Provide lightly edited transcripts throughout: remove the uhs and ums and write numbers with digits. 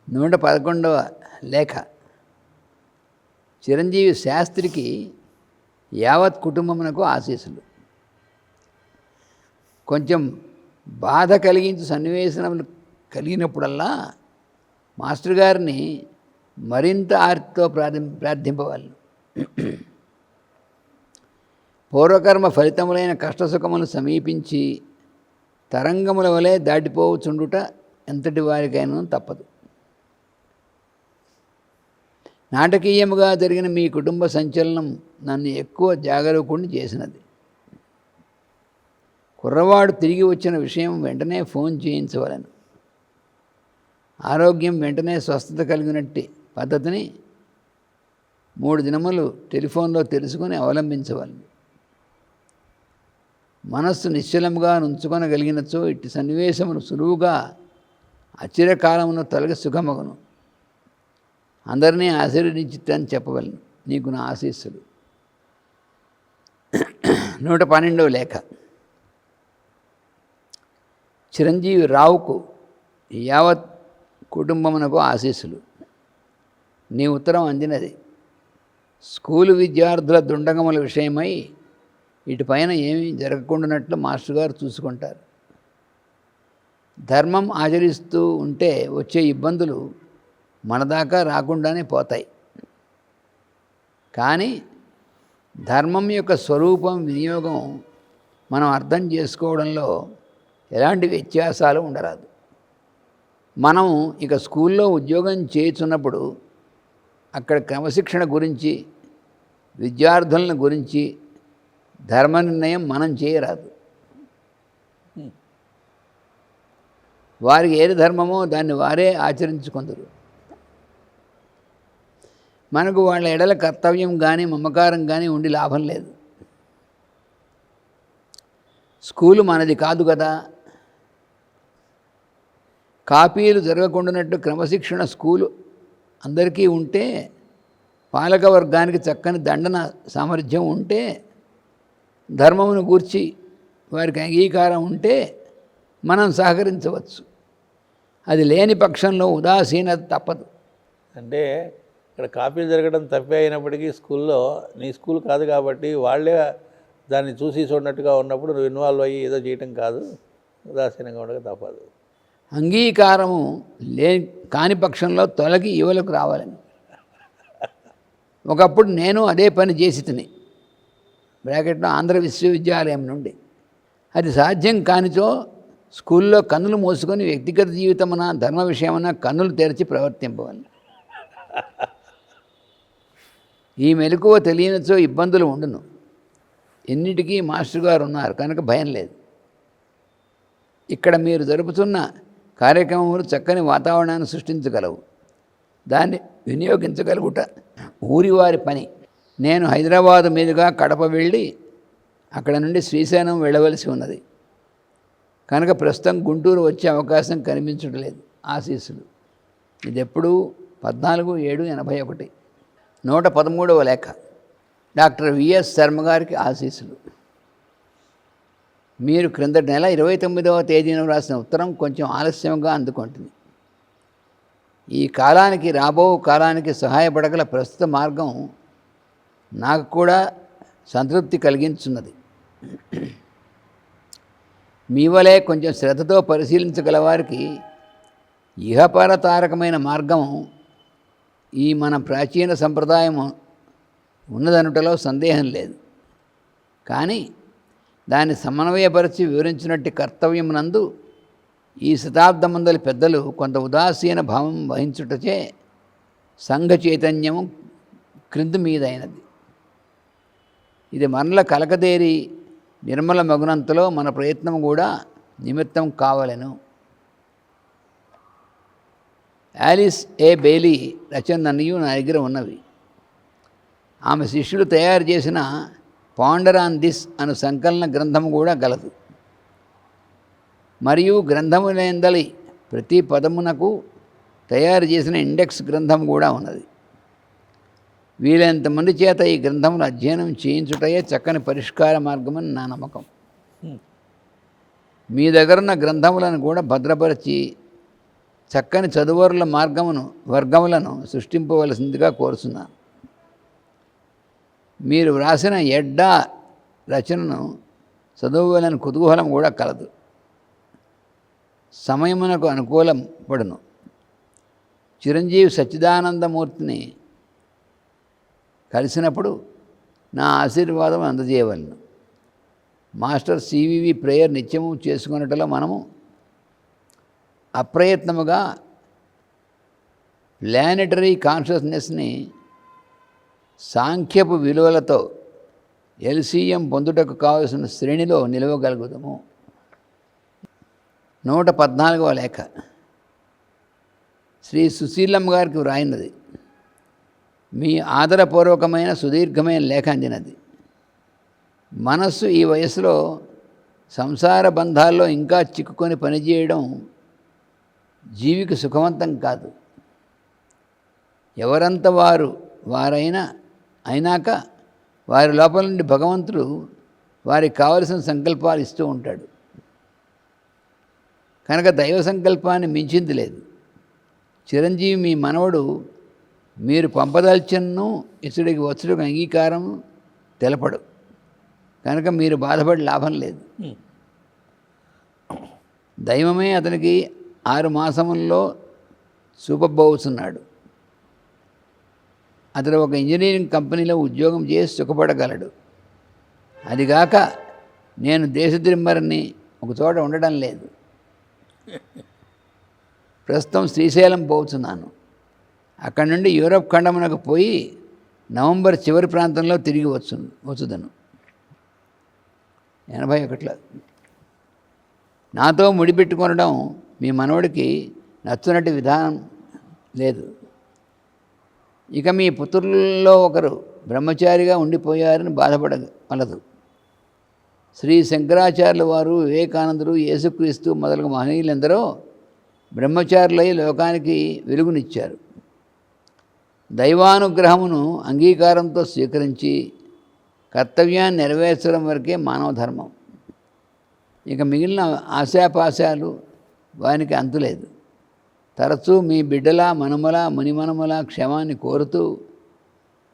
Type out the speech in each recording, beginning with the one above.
111వ లేఖ. చిరంజీవి శాస్త్రికి యావత్ కుటుంబమునకు ఆశీస్సులు. కొంచెం బాధ కలిగించు సన్నివేశములు కలిగినప్పుడల్లా మాస్టర్ గారిని మరింత ఆర్తితో ప్రార్థింపవాలి. పూర్వకర్మ ఫలితములైన కష్టసుఖములు సమీపించి తరంగముల వలె దాటిపోవచుండుట ఎంతటి వారికైనా తప్పదు. నాటకీయముగా జరిగిన మీ కుటుంబ సంచలనం నన్ను ఎక్కువ జాగరూకుడిని చేసినది. కుర్రవాడు తిరిగి వచ్చిన విషయం వెంటనే ఫోన్ చేయించవలను. ఆరోగ్యం వెంటనే స్వస్థత కలిగినట్టి పద్ధతిని 3 దినములు టెలిఫోన్లో తెలుసుకొని అవలంబించవలను. మనస్సు నిశ్చలముగా నుంచుకొనగలిగినచో ఇట్టి సన్నివేశమును సులువుగా అచిరకాలమును తొలగి సుఖమగును. అందరినీ ఆశీర్వదించితని చెప్పవలను. నీకు నా ఆశీస్సులు. 112వ లేఖ. చిరంజీవి రావుకు యావత్ కుటుంబమునకు ఆశీస్సులు. నీ ఉత్తరం అందినది. స్కూలు విద్యార్థుల దుండగముల విషయమై ఇటుపైన ఏమీ జరగకుండానట్లు మాస్టర్ గారు చూసుకుంటారు. ధర్మం ఆచరిస్తూ ఉంటే వచ్చే ఇబ్బందులు మన దాకా రాకుండానే పోతాయి. కానీ ధర్మం యొక్క స్వరూపం వినియోగం మనం అర్థం చేసుకోవడంలో ఎలాంటి వ్యత్యాసాలు ఉండరాదు. మనం ఇక స్కూల్లో ఉద్యోగం చేస్తున్నప్పుడు అక్కడ క్రమశిక్షణ గురించి, విద్యార్థులను గురించి ధర్మ నిర్ణయం మనం చేయరాదు. వారికి ఏది ధర్మమో దాన్ని వారే ఆచరించుకుందరు. మనకు వాళ్ళ ఎడల కర్తవ్యం కానీ మమకారం కానీ ఉండి లాభం లేదు. స్కూలు మనది కాదు కదా. కాపీలు జరగకుండానట్టు క్రమశిక్షణ స్కూలు అందరికీ ఉంటే, పాలక వర్గానికి చక్కని దండన సామర్థ్యం ఉంటే, ధర్మమును గూర్చి వారికి అంగీకారం ఉంటే మనం సహకరించవచ్చు. అది లేని పక్షంలో ఉదాసీనత తప్పదు. అంటే ఇక్కడ కాపీలు జరగడం తప్పే అయినప్పటికీ స్కూల్లో నీ స్కూల్ కాదు కాబట్టి వాళ్ళే దాన్ని చూసి చూడనట్టుగా ఉన్నప్పుడు నువ్వు ఇన్వాల్వ్ అయ్యి ఏదో చేయటం కాదు, ఉదాసీనంగా ఉండక తప్పదు. అంగీకారము కాని పక్షంలో తొలగి యువలకు రావాలని. ఒకప్పుడు నేను అదే పని చేసి తిని బ్రాకెట్లో ఆంధ్ర విశ్వవిద్యాలయం నుండి. అది సాధ్యం కానిచో స్కూల్లో కన్నులు మూసుకొని వ్యక్తిగత జీవితమున ధర్మ విషయమున కన్నులు తెరిచి ప్రవర్తింపవాలి. ఈ మెలకువ తెలియనిచో ఇబ్బందులు ఉండును. ఎన్నిటికీ మాస్టర్ గారు ఉన్నారు కనుక భయం లేదు. ఇక్కడ మీరు జరుపుతున్న కార్యక్రమములు చక్కని వాతావరణాన్ని సృష్టించగలవు. దాన్ని వినియోగించగలుగుట ఊరివారి పని. నేను హైదరాబాదు మీదుగా కడప వెళ్ళి అక్కడ నుండి శ్రీశైలం వెళ్ళవలసి ఉన్నది కనుక ప్రస్తుతం గుంటూరు వచ్చే అవకాశం కనిపించట్లేదు. ఆశీస్సులు. ఇది ఎప్పుడు 14/7/81. 113వ లేఖ. డాక్టర్ విఎస్ శర్మ గారికి ఆశీస్సులు. మీరు క్రిందటి నెల 29వ తేదీన రాసిన ఉత్తరం కొంచెం ఆలస్యంగా అందుకుంటుంది. ఈ కాలానికి రాబో కాలానికి సహాయపడగల ప్రస్తుత మార్గం నాకు కూడా సంతృప్తి కలిగించున్నది. మీ వలే కొంచెం శ్రద్ధతో పరిశీలించగల వారికి ఇహపరతారకమైన మార్గం ఈ మన ప్రాచీన సంప్రదాయం ఉన్నదనుటలో సందేహం లేదు. కానీ దాన్ని సమన్వయపరిచి వివరించినట్టు కర్తవ్యమునందు ఈ శతాబ్దమందలి పెద్దలు కొంత ఉదాసీన భావం వహించుటచే సంఘ చైతన్యము క్రింది మీదైనది. ఇది మనల కలకదేరి నిర్మల మగునంతలో మన ప్రయత్నం కూడా నిమిత్తం కావలెను. ఆలిస్ ఏ బెయిలీ రచనలన్నీ నా దగ్గర ఉన్నవి. ఆమె శిష్యులు తయారు చేసిన పాండర్ ఆన్ దిస్ అను సంకలన గ్రంథము కూడా గలదు. మరియు గ్రంథములందలి ప్రతి పదమునకు తయారు చేసిన ఇండెక్స్ గ్రంథం కూడా ఉన్నది. వీలైనంతమంది చేత ఈ గ్రంథములు అధ్యయనం చేయించుటయే చక్కని పరిష్కార మార్గమని నా నమ్మకం. మీ దగ్గరున్న గ్రంథములను కూడా భద్రపరిచి చక్కని చదువరుల వర్గములను సృష్టింపవలసిందిగా కోరుతున్నాను. మీరు వ్రాసిన ఎడ్డా రచనను చదువులని కుతూహలం కూడా కలదు. సమయమునకు అనుకూలం పడును. చిరంజీవి సచ్చిదానందమూర్తిని కలిసినప్పుడు నా ఆశీర్వాదం అందజేయవలను. మాస్టర్ సివివి ప్రేయర్ నిత్యము చేసుకున్నట్లో మనము అప్రయత్నముగా ప్లానెటరీ కాన్షియస్నెస్ని సాంఖ్యపు విలువలతో ఎల్సిఎం పొందుటకు కావలసిన శ్రేణిలో నిలవగలుగుతాము. 114వ లేఖ శ్రీ సుశీలమ్మ గారికి వ్రాయినది. మీ ఆదరపూర్వకమైన సుదీర్ఘమైన లేఖ అందినది. మనస్సు ఈ వయసులో సంసార బంధాల్లో ఇంకా చిక్కుకొని పనిచేయడం జీవికి సుఖవంతం కాదు. ఎవరంత అయినాక వారి లోపల నుండి భగవంతుడు వారికి కావలసిన సంకల్పాలు ఇస్తూ ఉంటాడు. కనుక దైవ సంకల్పాన్ని మించింది లేదు. చిరంజీవి మీ మనవడు మీరు పంపదల్చను ఇతడికి వచ్చుడికి అంగీకారం తెలపడు. కనుక మీరు బాధపడి లాభం లేదు. దైవమే అతనికి 6 మాసముల్లో చూపబోతున్నాడు. అతడు ఒక ఇంజనీరింగ్ కంపెనీలో ఉద్యోగం చేసి సుఖపడగలడు. అదిగాక నేను దేశదిమ్మరిని ఒక చోట ఉండడం లేదు. ప్రస్తుతం శ్రీశైలం పోతున్నాను. అక్కడి నుండి యూరప్ ఖండమునకు పోయి నవంబర్ చివరి ప్రాంతంలో తిరిగి వచ్చుదను. 81లో నాతో ముడిపెట్టుకొనడం మీ మనవడికి నచ్చునట్టు విధానం లేదు. ఇక మీ పుత్రులలో ఒకరు బ్రహ్మచారిగా ఉండిపోయారని బాధపడగలదు. శ్రీ శంకరాచార్యుల వారు, వివేకానందుడు, యేసుక్రీస్తు మొదలగు మహనీయులందరూ బ్రహ్మచారులై లోకానికి వెలుగునిచ్చారు. దైవానుగ్రహమును అంగీకారంతో స్వీకరించి కర్తవ్యాన్ని నెరవేర్చడం వరకే మానవ ధర్మం. ఇక మిగిలిన ఆశాపాశాలు వానికి అంతులేదు. తరచూ మీ బిడ్డల మనుమల మునిమనుమల క్షేమాన్ని కోరుతూ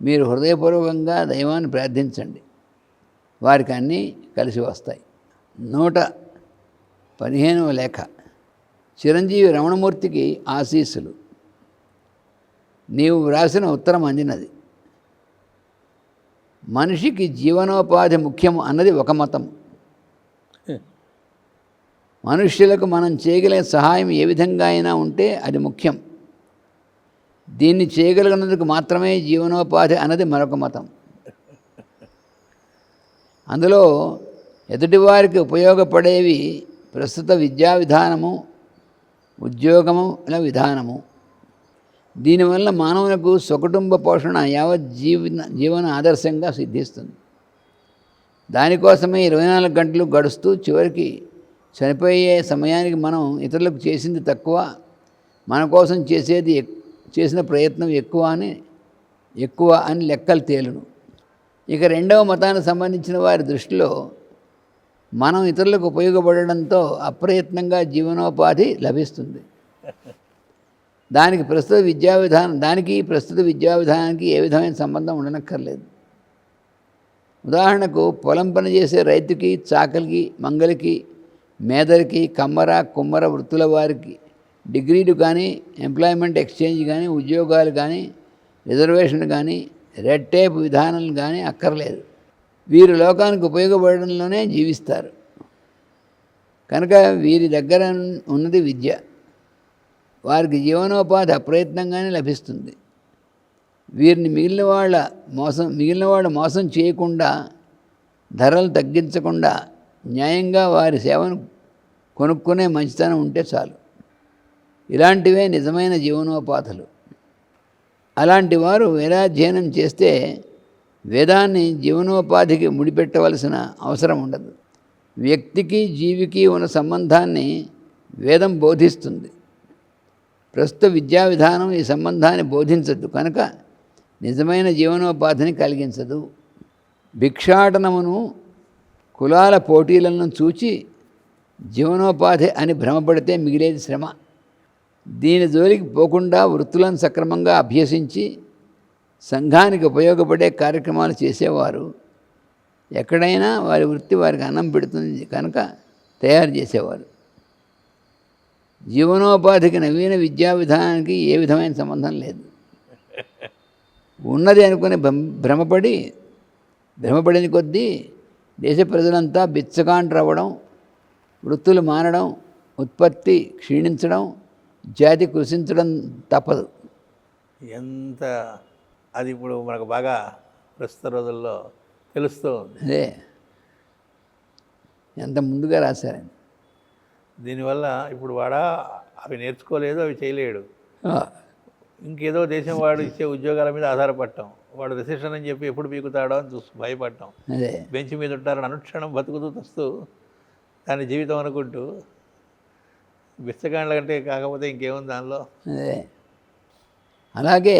మీరు హృదయపూర్వకంగా దైవాన్ని ప్రార్థించండి. వారికి అన్నీ కలిసి వస్తాయి. 115వ లేఖ చిరంజీవి రమణమూర్తికి ఆశీస్సులు. నీవు వ్రాసిన ఉత్తరం అందినది. మనిషికి జీవనోపాధి ముఖ్యం అన్నది ఒక మతం. మనుష్యులకు మనం చేయగలిగిన సహాయం ఏ విధంగా అయినా ఉంటే అది ముఖ్యం. దీన్ని చేయగలిగినందుకు మాత్రమే జీవనోపాధి అన్నది మరొక మతం. అందులో ఎదుటివారికి ఉపయోగపడేవి ప్రస్తుత విద్యా విధానము, ఉద్యోగముల విధానము. దీనివల్ల మానవులకు స్వకుటుంబ పోషణ యావత్ జీవన ఆదర్శంగా సిద్ధిస్తుంది. దానికోసమే 24 గంటలు గడుస్తూ చివరికి చనిపోయే సమయానికి మనం ఇతరులకు చేసింది తక్కువ, మన కోసం చేసిన ప్రయత్నం ఎక్కువ అని లెక్కలు తేలును. ఇక రెండవ మతానికి సంబంధించిన వారి దృష్టిలో మనం ఇతరులకు ఉపయోగపడడంతో అప్రయత్నంగా జీవనోపాధి లభిస్తుంది. దానికి ప్రస్తుత విద్యా విధానానికి ఏ విధమైన సంబంధం ఉండనక్కర్లేదు. ఉదాహరణకు పొలం పని చేసే రైతుకి, చాకలికి, మంగలికి, మేదరికి, కుమ్మర వృత్తుల వారికి డిగ్రీలు కానీ, ఎంప్లాయ్మెంట్ ఎక్స్చేంజ్ కానీ, ఉద్యోగాలు కానీ, రిజర్వేషన్ కానీ, రెడ్ టేప్ విధానాలు కానీ అక్కర్లేదు. వీరు లోకానికి ఉపయోగపడడంలోనే జీవిస్తారు. కనుక వీరి దగ్గర ఉన్నది విద్య. వారికి జీవనోపాధి అప్రయత్నంగానే లభిస్తుంది. వీరిని మిగిలిన వాళ్ళు మోసం చేయకుండా, ధరలు తగ్గించకుండా న్యాయంగా వారి సేవను కొనుక్కునే మంచితనం ఉంటే చాలు. ఇలాంటివే నిజమైన జీవనోపాధులు. అలాంటి వారు వేదాధ్యయనం చేస్తే వేదాన్ని జీవనోపాధికి ముడిపెట్టవలసిన అవసరం ఉండదు. వ్యక్తికి జీవికి ఉన్న సంబంధాన్ని వేదం బోధిస్తుంది. ప్రస్తుత విద్యా విధానం ఈ సంబంధాన్ని బోధించదు, కనుక నిజమైన జీవనోపాధిని కలిగించదు. భిక్షాటనమును, కులాల పోటీలను చూచి జీవనోపాధి అని భ్రమపడితే మిగిలేది శ్రమ. దీని జోలికి పోకుండా వృత్తులను సక్రమంగా అభ్యసించి సంఘానికి ఉపయోగపడే కార్యక్రమాలు చేసేవారు ఎక్కడైనా వారి వృత్తి వారికి అన్నం పెడుతుంది కనుక తయారు చేసేవారు. జీవనోపాధికి నవీన విద్యా విధానానికి ఏ విధమైన సంబంధం లేదు. ఉన్నది అనుకుని భ్రమపడిన కొద్దీ దేశ ప్రజలంతా బిచ్చగాండ్రవ్వడం, వృత్తులు మానడం, ఉత్పత్తి క్షీణించడం, జాతి కృషించడం తప్పదు. ఎంత అది ఇప్పుడు మనకు బాగా ప్రస్తుత రోజుల్లో తెలుస్తూ ఉంది. అదే ఎంత ముందుగా రాశారని. దీనివల్ల ఇప్పుడు అవి నేర్చుకోలేదు, అవి చేయలేడు. ఇంకేదో దేశం వాడు ఇచ్చే ఉద్యోగాల మీద ఆధారపడటం, వాడు రిసెషన్ అని చెప్పి ఎప్పుడు పీకుతాడో అని చూసి భయపడటం, అదే బెంచ్ మీద ఉంటారని అనుక్షణం బతుకుతూ వస్తూ దాని జీవితం అనుకుంటూ బిచ్చగాండ్ల కంటే కాకపోతే ఇంకేముంది దానిలో. అదే అలాగే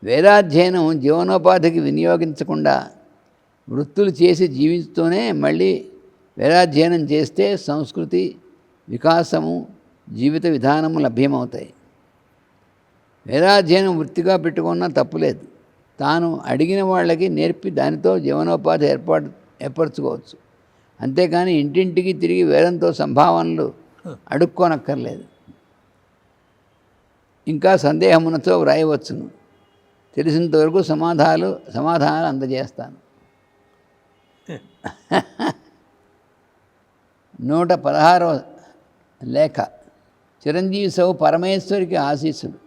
వేదాధ్యయనం జీవనోపాధికి వినియోగించకుండా వృత్తులు చేసి జీవిస్తూనే మళ్ళీ వేదాధ్యయనం చేస్తే సంస్కృతి, వికాసము, జీవిత విధానము లభ్యమవుతాయి. వేదాధ్యయనం వృత్తిగా పెట్టుకున్నా తప్పులేదు. తాను అడిగిన వాళ్ళకి నేర్పి దానితో జీవనోపాధి ఏర్పరచుకోవచ్చు. అంతేకాని ఇంటింటికి తిరిగి వేదంతో సంభావనలు అడుక్కోనక్కర్లేదు. ఇంకా సందేహమునతో వ్రాయవచ్చును. తెలిసినంతవరకు సమాధానాలు అందజేస్తాను. 116వ లేఖ. చిరంజీవి సౌ పరమేశ్వరికి ఆశీస్సులు.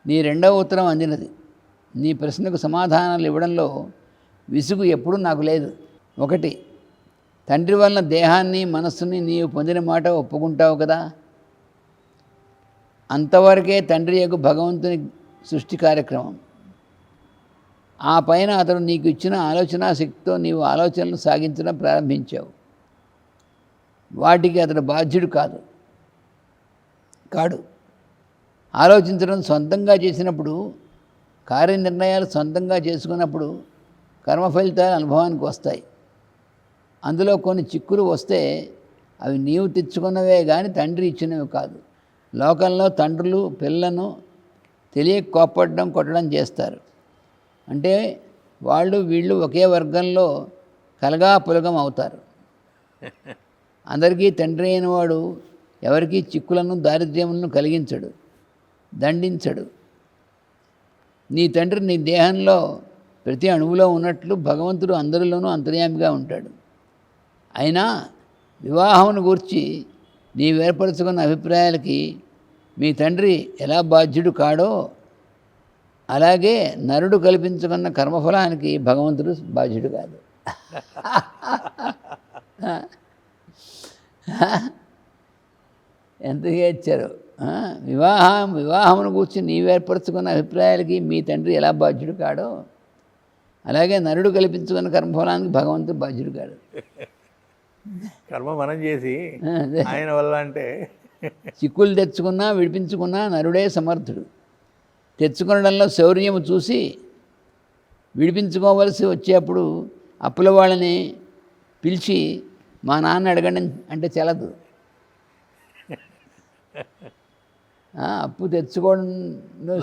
నీ 2వ ఉత్తరం అందినది. నీ ప్రశ్నకు సమాధానాలు ఇవ్వడంలో విసుగు ఎప్పుడూ నాకు లేదు. 1. తండ్రి వలన దేహాన్ని, మనస్సుని నీవు పొందిన మాట ఒప్పుకుంటావు కదా. అంతవరకే తండ్రి యొక్క భగవంతుని సృష్టి కార్యక్రమం. ఆ పైన అతడు నీకు ఇచ్చిన ఆలోచనా శక్తితో నీవు ఆలోచనలు సాగించడం ప్రారంభించావు. వాటికి అతడు బాధ్యుడు కాడు. ఆలోచించడం సొంతంగా చేసినప్పుడు, కార్యనిర్ణయాలు సొంతంగా చేసుకున్నప్పుడు కర్మ ఫలితాలు అనుభవానికి వస్తాయి. అందులో కొన్ని చిక్కులు వస్తే అవి నీవు తెచ్చుకున్నవే కానీ తండ్రి ఇచ్చినవి కాదు. లోకంలో తండ్రులు పిల్లలను తెలియక కోప్పడడం, కొట్టడం చేస్తారు. అంటే వాళ్ళు వీళ్ళు ఒకే వర్గంలో కలగాపులగం అవుతారు. అందరికీ తండ్రి అయిన వాడు ఎవరికీ చిక్కులను, దారిద్ర్యములను కలిగించడు, దండించడు. నీ తండ్రి నీ దేహంలో ప్రతి అణువులో ఉన్నట్లు భగవంతుడు అందరిలోనూ అంతర్యామిగా ఉంటాడు. అయినా వివాహమును గూర్చి నీవేర్పరచుకున్న అభిప్రాయాలకి మీ తండ్రి ఎలా బాధ్యుడు కాడో అలాగే నరుడు కల్పించుకున్న కర్మఫలానికి భగవంతుడు బాధ్యుడు కాదు. ఎంతగా ఇచ్చారు. వివాహమును కూర్చి నీవేర్పరచుకున్న అభిప్రాయాలకి మీ తండ్రి ఎలా బాధ్యుడు కాడో అలాగే నరుడు కల్పించుకున్న కర్మఫలానికి భగవంతుడు బాధ్యుడు కాడు. కర్మ మనం చేసి ఆయన వల్ల అంటే చిక్కులు తెచ్చుకున్నా విడిపించుకున్నా నరుడే సమర్థుడు. తెచ్చుకొనడంలో శౌర్యము చూసి విడిపించుకోవలసి వచ్చేప్పుడు అప్పుల వాళ్ళని పిలిచి మా నాన్న అడగండి అంటే చెల్లదు. అప్పు తెచ్చుకోవడంలో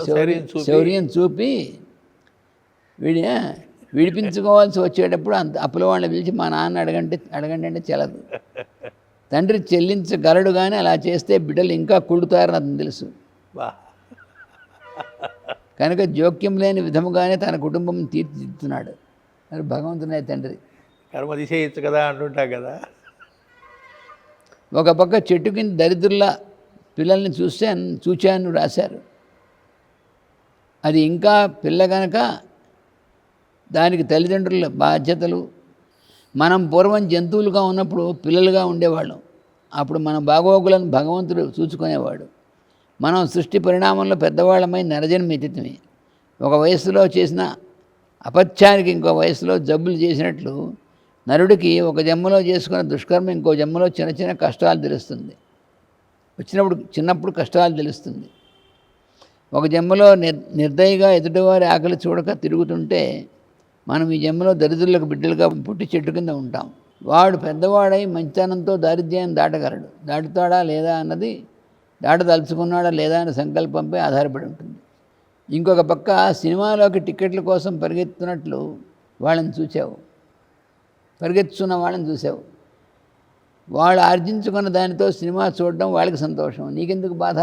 శౌర్యం చూపి విడిపించుకోవాల్సి వచ్చేటప్పుడు అప్పుల వాళ్ళని పిలిచి మా నాన్న అడగండి అంటే చెల్లదు. తండ్రి చెల్లించగలడు కానీ అలా చేస్తే బిడ్డలు ఇంకా కుళ్ళుతారని అతను తెలుసు. కనుక జోక్యం లేని విధముగానే తన కుటుంబం తీర్చిదిద్దుతున్నాడు. మరి భగవంతునే తండ్రి. కర్మ తీసేయచ్చు కదా అంటుంటా కదా. ఒక పక్క చెట్టు కింద దరిద్రుల పిల్లల్ని చూచాను రాశారు. అది ఇంకా పిల్ల కనుక దానికి తల్లిదండ్రుల బాధ్యతలు. మనం పూర్వం జంతువులుగా ఉన్నప్పుడు పిల్లలుగా ఉండేవాళ్ళం. అప్పుడు మన బాగోగులను భగవంతుడు చూసుకునేవాడు. మనం సృష్టి పరిణామంలో పెద్దవాళ్ళమై నరజన్మ ఎత్తితిమి. ఒక వయస్సులో చేసిన అపత్యానికి ఇంకో వయసులో జబ్బులు చేసినట్లు నరుడికి ఒక జన్మలో చేసుకున్న దుష్కర్మ ఇంకో జన్మలో చిన్న చిన్న కష్టాలు తెలుస్తుంది. చిన్నప్పుడు కష్టాలు తెలుస్తుంది. ఒక జన్మలో నిర్దయగా ఎదుటివారి ఆకలి చూడక తిరుగుతుంటే మనం ఈ జన్మలో దరిద్రులకు బిడ్డలుగా పుట్టి చెట్టు కింద ఉంటాం. వాడు పెద్దవాడై మంచితనంతో దారిద్ర్యాన్ని దాటగలడు. దాటుతాడా లేదా అన్నది దాటదలుచుకున్నాడా లేదా అనే సంకల్పంపై ఆధారపడి ఉంటుంది. ఇంకొక పక్క సినిమాలోకి టిక్కెట్ల కోసం పరిగెత్తుతున్నట్లు వాళ్ళని చూసావు, పరిగెత్తుతున్న వాళ్ళని చూసావు. వాళ్ళు ఆర్జించుకున్న దానితో సినిమా చూడడం వాళ్ళకి సంతోషం, నీకెందుకు బాధ?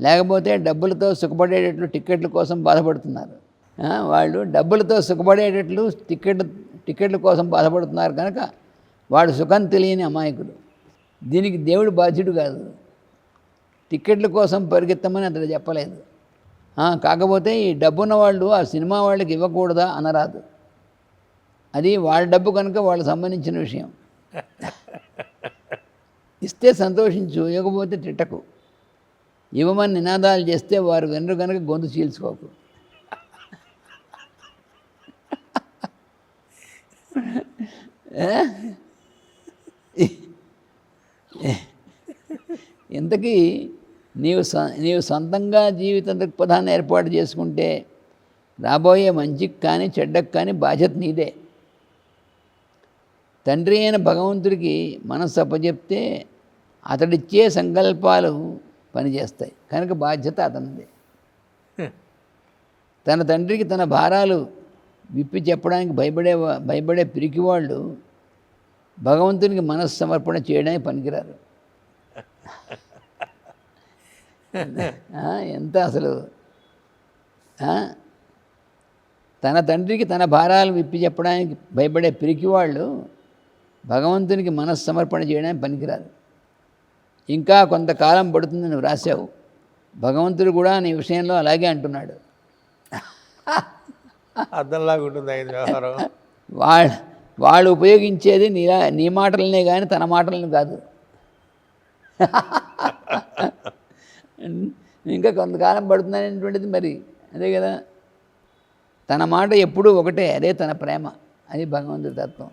లేకపోతే డబ్బులతో సుఖపడేటట్లు టిక్కెట్ల కోసం బాధపడుతున్నారు. వాళ్ళు డబ్బులతో సుఖపడేటట్లు టిక్కెట్ల కోసం బాధపడుతున్నారు కనుక వాడు సుఖం తెలియని అమాయకులు. దీనికి దేవుడు బాధ్యుడు కాదు. టిక్కెట్ల కోసం పరిగెత్తమని అతడు చెప్పలేదు. కాకపోతే ఈ డబ్బున్న వాళ్ళు ఆ సినిమా వాళ్ళకి ఇవ్వకూడదా అనరాదు. అది వాళ్ళ డబ్బు కనుక వాళ్ళకి సంబంధించిన విషయం. ఇస్తే సంతోషించు, ఇవ్వకపోతే తిట్టకు. ఇవ్వమని నినాదాలు చేస్తే వారు వినరు కనుక గొంతు చీల్చుకోకు. ఇంతకీ నీవు సొంతంగా జీవిత దృక్పథాన్ని ఏర్పాటు చేసుకుంటే రాబోయే మంచికి కానీ చెడ్డకు కానీ బాధ్యత నీదే. తండ్రి అయిన భగవంతుడికి మనస్సు అప్పచెప్తే అతడిచ్చే సంకల్పాలు పనిచేస్తాయి కనుక బాధ్యత అతనిదే. తన తండ్రికి తన భారాలు విప్పి చెప్పడానికి భయపడే పిరికివాళ్ళు భగవంతునికి మనస్సు సమర్పణ చేయడానికి పనికిరారు. ఎంత అసలు తన తండ్రికి తన భారాలు విప్పి చెప్పడానికి భయపడే పిరికివాళ్ళు భగవంతునికి మనస్సు సమర్పణ చేయడానికి పనికిరారు. ఇంకా కొంతకాలం పడుతుంది నువ్వు రాశావు. భగవంతుడు కూడా నీ విషయంలో అలాగే అంటున్నాడు. అర్థంలాగా ఉంటుంది ఆయన వ్యవహారం. వాళ్ళు ఉపయోగించేది నీ మాటలనే కానీ తన మాటలను కాదు. ఇంకా కొంతకాలం పడుతుందనేటువంటిది మరి అదే కదా. తన మాట ఎప్పుడూ ఒకటే, అదే తన ప్రేమ, అది భగవంతుడి తత్వం.